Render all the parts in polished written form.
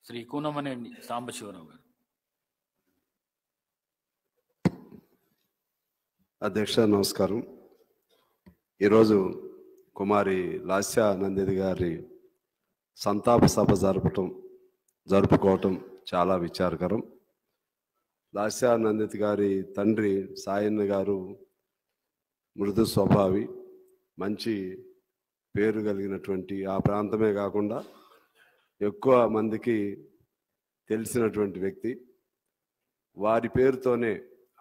శ్రీ కూనమనేని సాంబశివరావు గారు. అధ్యక్ష నమస్కారం. ఈరోజు కుమారి లాస్య నందిని గారి సంతాప సభ జరుపుకోవటం చాలా విచారకరం. లాస్య నందిని గారి తండ్రి సాయన్న గారు మృదు స్వభావి, మంచి పేరు కలిగినటువంటి, ఆ ప్రాంతమే కాకుండా ఎక్కువ మందికి తెలిసినటువంటి వ్యక్తి. వారి పేరుతోనే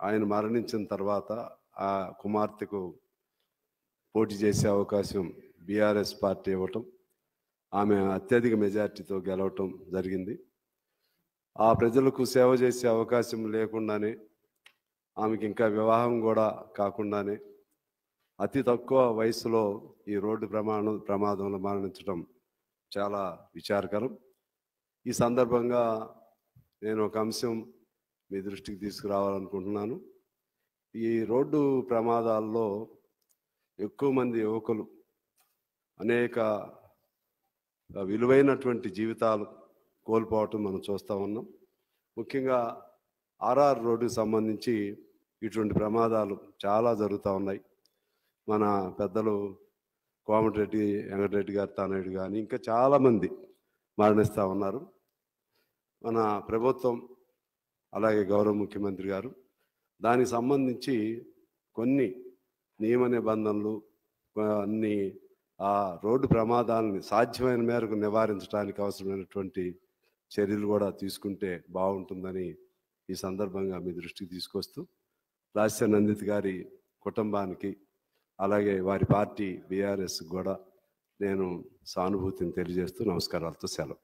ఆయన మరణించిన తర్వాత ఆ కుమార్తెకు పోటీ చేసే అవకాశం బీఆర్ఎస్ పార్టీ ఇవ్వటం, ఆమె అత్యధిక మెజార్టీతో గెలవటం జరిగింది. ఆ ప్రజలకు సేవ చేసే అవకాశం లేకుండానే, ఆమెకి ఇంకా వివాహం కూడా కాకుండానే అతి తక్కువ వయసులో ఈ రోడ్డు ప్రమాదంలో మరణించడం చాలా విచారకరం. ఈ సందర్భంగా నేను ఒక అంశం మీ దృష్టికి తీసుకురావాలనుకుంటున్నాను. ఈ రోడ్డు ప్రమాదాల్లో ఎక్కువ మంది యువకులు అనేక విలువైనటువంటి జీవితాలు కోల్పోవటం మనం చూస్తూ ఉన్నాం. ముఖ్యంగా ఆర్ఆర్ రోడ్డుకు సంబంధించి ఇటువంటి ప్రమాదాలు చాలా జరుగుతూ ఉన్నాయి. మన పెద్దలు కోమటిరెడ్డి వెంకటరెడ్డి గారు తనయుడు కానీ ఇంకా చాలామంది మరణిస్తూ ఉన్నారు. మన ప్రభుత్వం అలాగే గౌరవ ముఖ్యమంత్రి గారు దానికి సంబంధించి కొన్ని నియమ నిబంధనలు, అన్ని ఆ రోడ్డు ప్రమాదాలని సాధ్యమైన మేరకు నివారించడానికి అవసరమైనటువంటి చర్యలు కూడా తీసుకుంటే బాగుంటుందని ఈ సందర్భంగా మీ దృష్టికి తీసుకొస్తూ, లాస్య నందిని గారి కుటుంబానికి అలాగే వారి పార్టీ బీఆర్ఎస్ కూడా నేను సానుభూతిని తెలియజేస్తూ నమస్కారాలతో సెలవు.